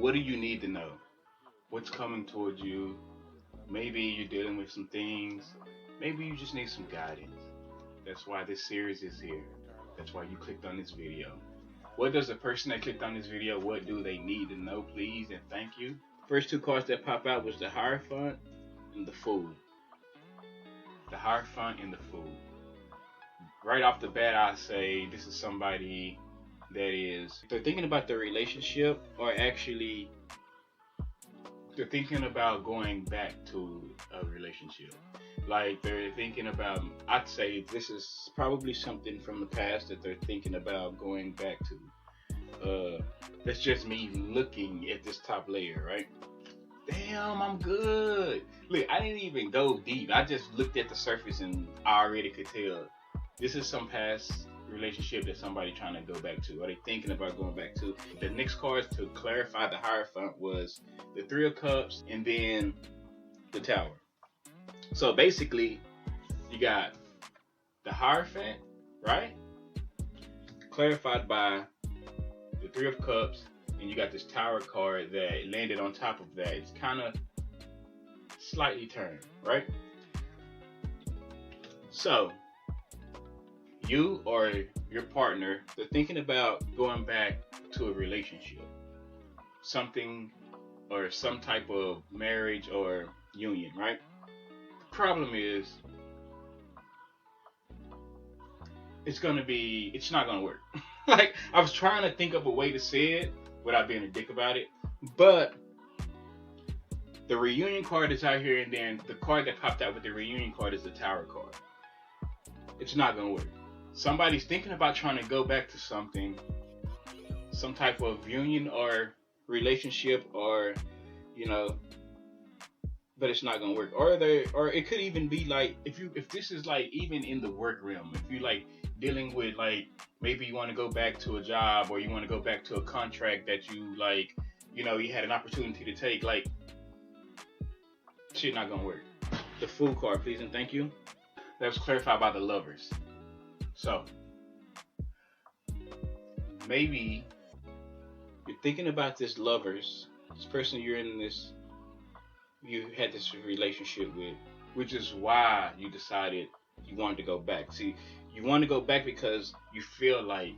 What do you need to know? What's coming towards you? Maybe you're dealing with some things. Maybe you just need some guidance. That's why this series is here. That's why you clicked on this video. What does the person that clicked on this video, what do they need to know, please, and thank you? First two cards that pop out was the Hierophant and the Fool. The Hierophant and the Fool. Right off the bat, I say this is somebody that is, they're thinking about their relationship, or actually they're thinking about going back to a relationship. Like they're thinking about, I'd say this is probably something from the past that they're thinking about going back to. That's just me looking at this top layer, right? Damn, I'm good. Look, I didn't even go deep. I just looked at the surface and I already could tell this is some past relationship that somebody trying to go back to. Are they thinking about going back to? The next cards to clarify the Hierophant was the Three of Cups and then the Tower. So basically, you got the Hierophant, right? Clarified by the Three of Cups, and you got this Tower card that landed on top of that. It's kind of slightly turned, right? So, you or your partner, they're thinking about going back to a relationship. Something or some type of marriage or union, right? The problem is, it's not gonna work. Like, I was trying to think of a way to say it without being a dick about it, but the reunion card is out here, and then the card that popped out with the reunion card is the Tower card. It's not gonna work. Somebody's thinking about trying to go back to something, some type of union or relationship, or but it's not gonna work. Or it could even be like, if this is like even in the work realm, if you like dealing with, like, maybe you want to go back to a job, or you want to go back to a contract that you like, you had an opportunity to take, like, shit not gonna work. The Fool card, please and thank you. That was clarified by the Lovers. So maybe you're thinking about this Lovers, this person you had this relationship with, which is why you decided you wanted to go back. See, you want to go back because you feel like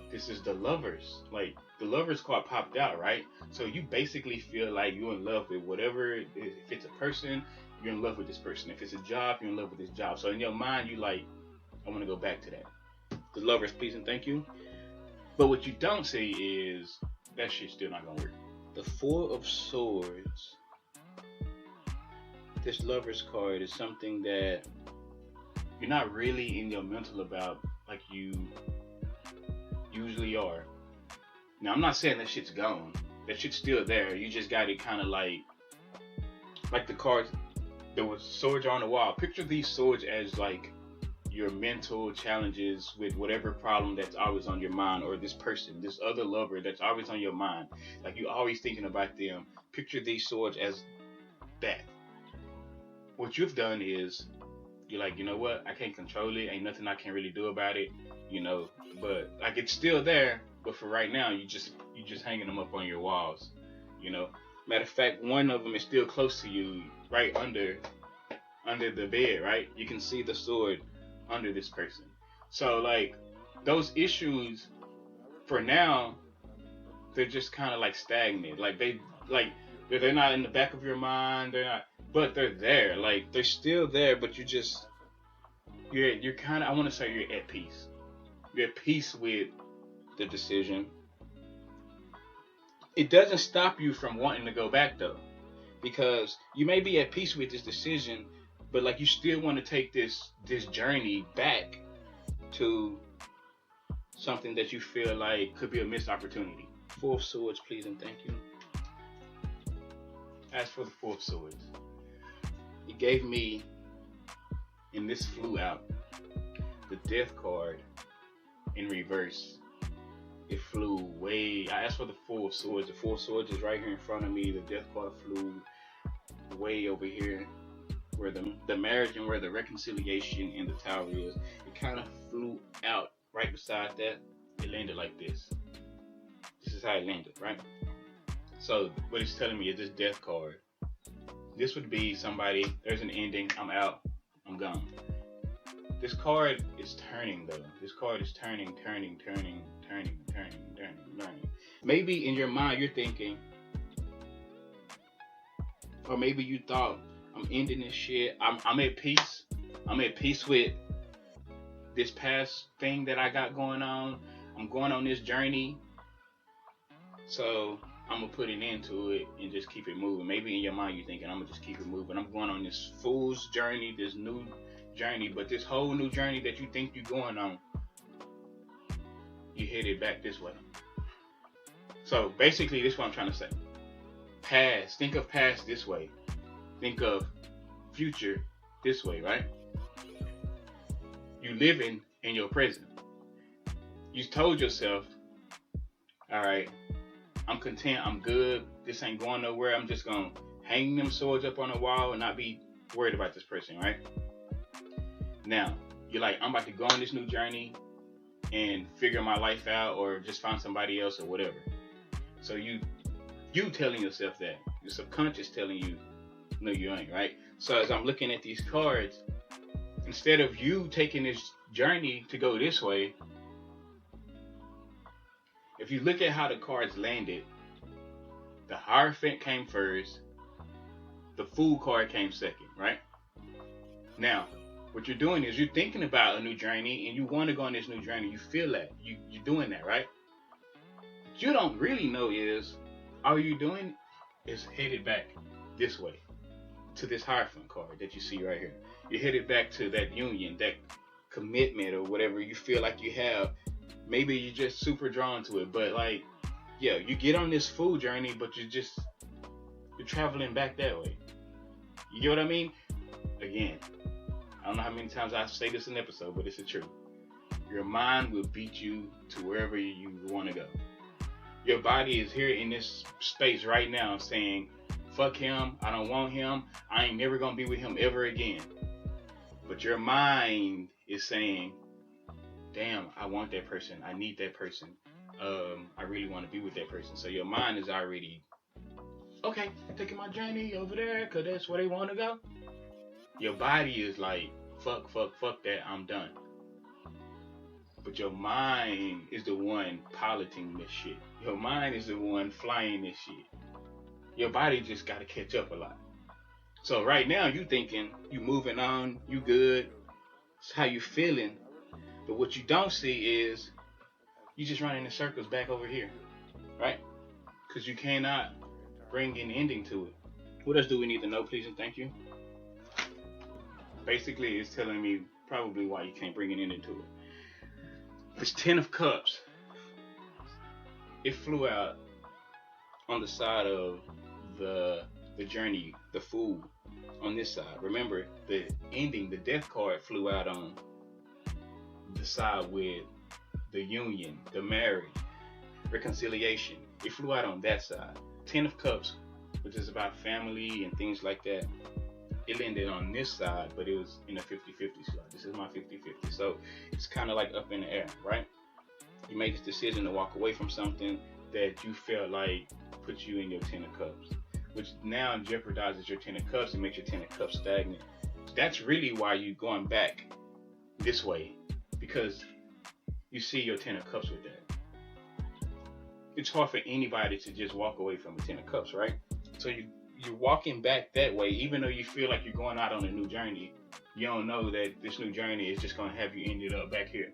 this is the Lovers. Like, the Lovers card popped out, right? So you basically feel like you're in love with whatever. If it's a person, you're in love with this person. If it's a job, you're in love with this job. So in your mind, you like, I want to go back to that. The Lovers, please and thank you. But what you don't see is that shit's still not gonna work. The Four of Swords. This Lovers card is something that you're not really in your mental about like you usually are. Now, I'm not saying that shit's gone. That shit's still there. You just got it kind of like the cards. There was swords on the wall. Picture these swords as like your mental challenges with whatever problem that's always on your mind, or this person, this other lover that's always on your mind. Like, you're always thinking about them. Picture these swords as that. What you've done is, you're like, you know what? I can't control it. Ain't nothing I can really do about it. But like, it's still there. But for right now, you just hanging them up on your walls. Matter of fact, one of them is still close to you, right under the bed, right? You can see the sword under this person. So like, those issues for now, they're just kind of like stagnant. Like, they're not in the back of your mind. They're not, but they're there. Like, they're still there, but you're kind of, I want to say you're at peace. You're at peace with the decision. It doesn't stop you from wanting to go back though, because you may be at peace with this decision, but like, you still want to take this journey back to something that you feel like could be a missed opportunity. Four of Swords, please and thank you. As for the Four of Swords, it gave me, and this flew out, the Death card in reverse. It flew way. I asked for the Four of Swords. The Four of Swords is right here in front of me. The Death card flew way over here, where the marriage and where the reconciliation in the Tower is. It kind of flew out right beside that. It landed like this. This is how it landed, right? So what it's telling me is this death card. This would be somebody, there's an ending, I'm out, I'm gone. This card is turning though. This card is turning. Maybe in your mind you're thinking, or maybe you thought, I'm ending this shit. I'm at peace. I'm at peace with this past thing that I got going on. I'm going on this journey. So I'm gonna put an end to it and just keep it moving. Maybe in your mind you're thinking, I'm gonna just keep it moving. I'm going on this fool's journey, this new journey, but this whole new journey that you think you're going on, you headed back this way. So basically, this is what I'm trying to say. Past, think of past this way. Think of future this way, right? You living in your present. You told yourself, all right, I'm content, I'm good, this ain't going nowhere, I'm just gonna hang them swords up on the wall and not be worried about this person, right? Now, you're like, I'm about to go on this new journey and figure my life out or just find somebody else or whatever. So you telling yourself that. Your subconscious telling you, no, you ain't, right? So as I'm looking at these cards, instead of you taking this journey to go this way, if you look at how the cards landed, the Hierophant came first, the Fool card came second, right? Now, what you're doing is you're thinking about a new journey and you want to go on this new journey. You feel that. You're doing that, right? What you don't really know is all you're doing is headed back this way to this Hierophant card that you see right here. You're headed back to that union, that commitment or whatever you feel like you have. Maybe you're just super drawn to it, but like, yeah, you get on this Fool journey, but you're traveling back that way. You get what I mean? Again, I don't know how many times I say this in an episode, but it's the truth. Your mind will beat you to wherever you want to go. Your body is here in this space right now saying, fuck him, I don't want him, I ain't never gonna be with him ever again. But your mind is saying, damn, I want that person, I need that person, I really want to be with that person. So your mind is already, okay, I'm taking my journey over there because that's where they want to go. Your body is like, fuck that, I'm done. But your mind is the one piloting this shit. Your mind is the one flying this shit. Your body just got to catch up a lot. So right now you thinking, you moving on, you good, it's how you feeling. But what you don't see is you just running in circles back over here, right? Because you cannot bring an ending to it. What else do we need to know, please and thank you? Basically, it's telling me probably why you can't bring an ending to it. This 10 of Cups, it flew out on the side of the journey, the Fool, on this side. Remember, the ending, the death card flew out on the side with the union, the marriage, reconciliation. It flew out on that side. 10 of Cups, which is about family and things like that, it landed on this side, but it was in a 50-50 slot. This is my 50-50. So it's kind of like up in the air, right? You made this decision to walk away from something that you felt like puts you in your 10 of Cups, which now jeopardizes your 10 of Cups and makes your 10 of Cups stagnant. That's really why you're going back this way, because you see your 10 of Cups with that. It's hard for anybody to just walk away from a 10 of Cups, right? So you're walking back that way, even though you feel like you're going out on a new journey. You don't know that this new journey is just going to have you ended up back here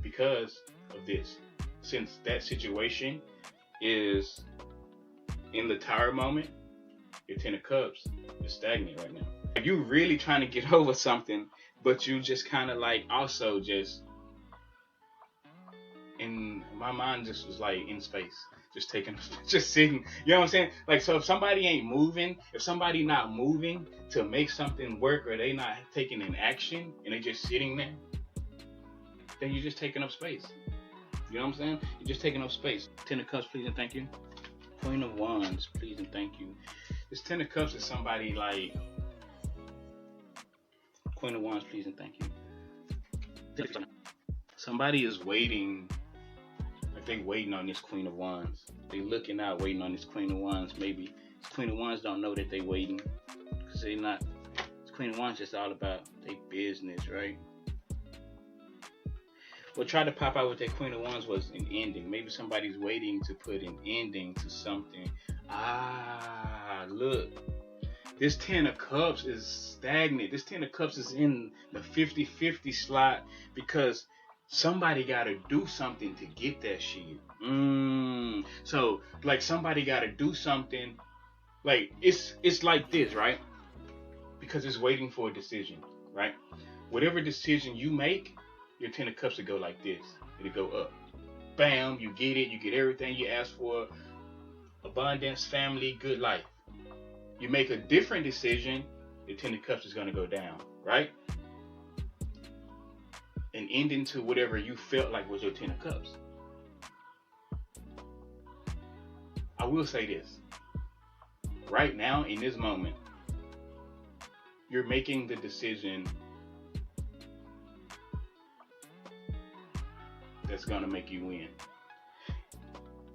because of this. Since that situation is in the Tower moment, your 10 of Cups is stagnant right now. You're really trying to get over something, but you just kind of like also just, in my mind just was like in space. Just sitting, you know what I'm saying? Like, so if somebody ain't moving, if somebody not moving to make something work, or they not taking an action and they just sitting there, then you're just taking up space. You know what I'm saying? You're just taking up space. 10 of Cups, please and thank you. Queen of Wands, please and thank you. This 10 of Cups is somebody like, Queen of Wands, please and thank you. Somebody is waiting, I think waiting on this Queen of Wands. They looking out, waiting on this Queen of Wands. Maybe this Queen of Wands don't know that they waiting, because they not. This Queen of Wands just all about their business, right? What tried to pop out with that Queen of Wands was an ending. Maybe somebody's waiting to put an ending to something. Look. This 10 of Cups is stagnant. This 10 of Cups is in the 50-50 slot because somebody got to do something to get that shit. So, like, somebody got to do something. Like, it's like this, right? Because it's waiting for a decision, right? Whatever decision you make, your 10 of Cups will go like this. It'll go up. Bam, you get it. You get everything you ask for. Abundance, family, good life. You make a different decision, the 10 of Cups is going to go down, right? And end into whatever you felt like was your 10 of Cups. I will say this. Right now, in this moment, you're making the decision that's going to make you win.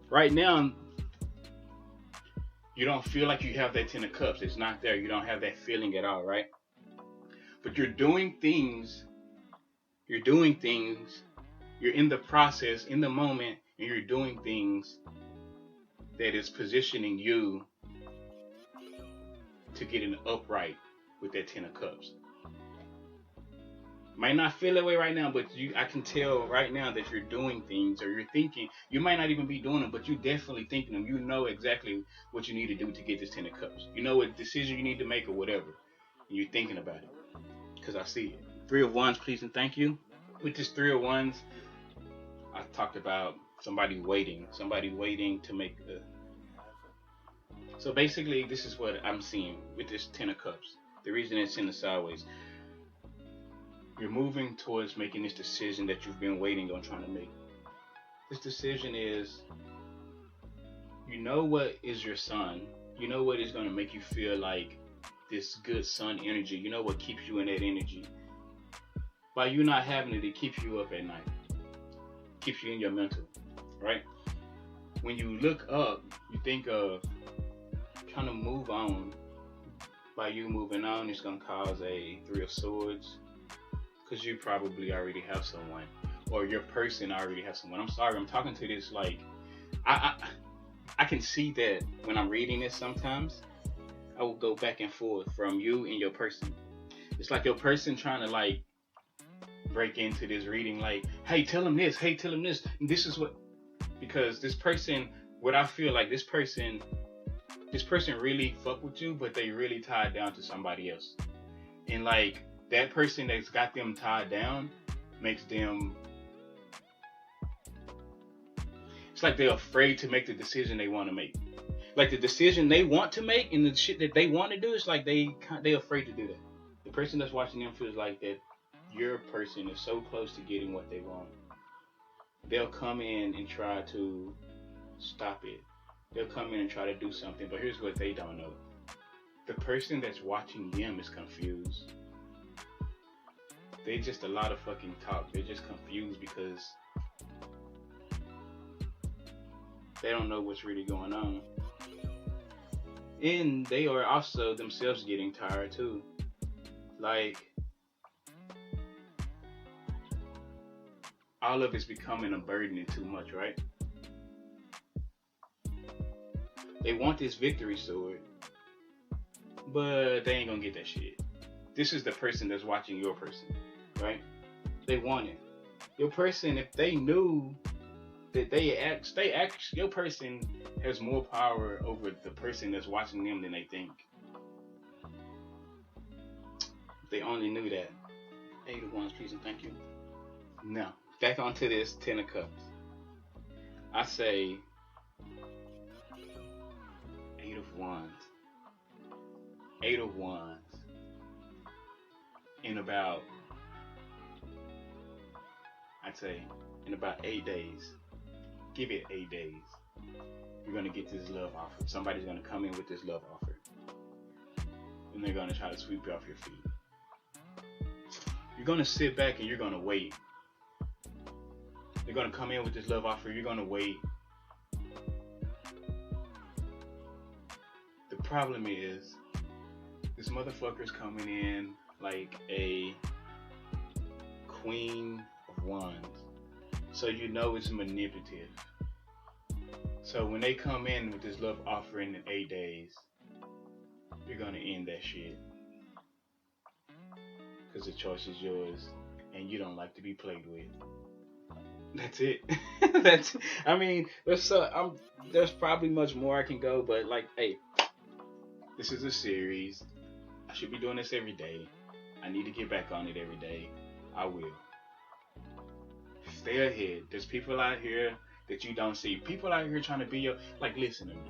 Right now, you don't feel like you have that 10 of Cups. It's not there. You don't have that feeling at all, right? But you're doing things. You're in the process, in the moment, and you're doing things that is positioning you to get an upright with that 10 of Cups. Might not feel that way right now, but I can tell right now that you're doing things, or you're thinking. You might not even be doing them, but you're definitely thinking them. You know exactly what you need to do to get this 10 of Cups. You know what decision you need to make or whatever. And you're thinking about it. Because I see it. 3 of Wands, please and thank you. With this 3 of Wands, I talked about somebody waiting to make a... So basically, this is what I'm seeing with this 10 of Cups. The reason it's in the sideways. You're moving towards making this decision that you've been waiting on trying to make. This decision is, you know what is your sun. You know what is going to make you feel like this good sun energy. You know what keeps you in that energy. By you not having it, it keeps you up at night. Keeps you in your mental, right? When you look up, you think of trying to move on. By you moving on, it's going to cause a 3 of Swords. Because you probably already have someone, or your person already has someone. I'm sorry, I'm talking to this like I can see that when I'm reading this. Sometimes I will go back and forth from you and your person. It's like your person trying to like break into this reading, like, hey, tell him this, hey, tell him this. And this is what, because this person, what I feel like this person really fuck with you, but they really tied down to somebody else, and like. That person that's got them tied down makes them... It's like they're afraid to make the decision they want to make. Like the decision they want to make and the shit that they want to do, it's like they're afraid to do that. The person that's watching them feels like that your person is so close to getting what they want. They'll come in and try to stop it. They'll come in and try to do something, but here's what they don't know. The person that's watching them is confused. They just a lot of fucking talk. They're just confused because they don't know what's really going on. And they are also themselves getting tired too. Like, all of it's becoming a burden and too much, right? They want this victory sword, but they ain't gonna get that shit. This is the person that's watching your person. Right? They want it. Your person, if they knew that your person has more power over the person that's watching them than they think. If they only knew that. 8 of Wands, please and thank you. Now, back onto this 10 of Cups. I say 8 of Wands. 8 of Wands. I'd say in about 8 days, give it 8 days, you're going to get this love offer. Somebody's going to come in with this love offer. And they're going to try to sweep you off your feet. You're going to sit back and you're going to wait. They're going to come in with this love offer. You're going to wait. problem is this motherfucker's coming in like a queen of wands. So you know it's manipulative. So when they come in with this love offering in 8 days, you're gonna end that shit. Because the choice is yours and you don't like to be played with. That's it. That's. I mean, there's probably much more I can go, but like, hey, this is a series. I should be doing this every day. I need to get back on it every day. I will. Stay ahead. There's people out here that you don't see. People out here trying to be your. Like, listen to me.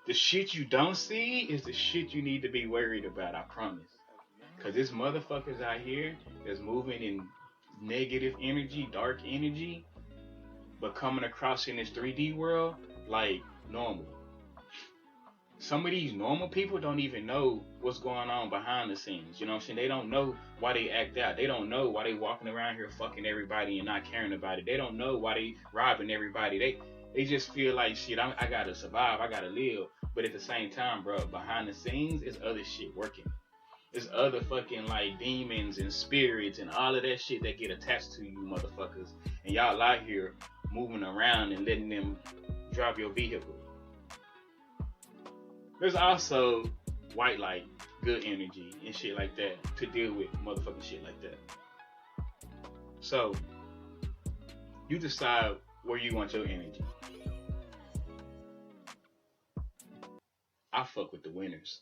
The shit you don't see is the shit you need to be worried about. I promise. Cause there's motherfuckers out here that's moving in negative energy, dark energy, but coming across in this 3D world like normal. Some of these normal people don't even know what's going on behind the scenes. You know what I'm saying? They don't know why they act out. They don't know why they walking around here fucking everybody and not caring about it. They don't know why they robbing everybody. They just feel like shit. I gotta survive. I gotta live. But at the same time, bro, behind the scenes is other shit working. There's other fucking like demons and spirits and all of that shit that get attached to you motherfuckers. And y'all out here moving around and letting them drive your vehicle. There's also white light, good energy and shit like that to deal with motherfucking shit like that. So, you decide where you want your energy. I fuck with the winners.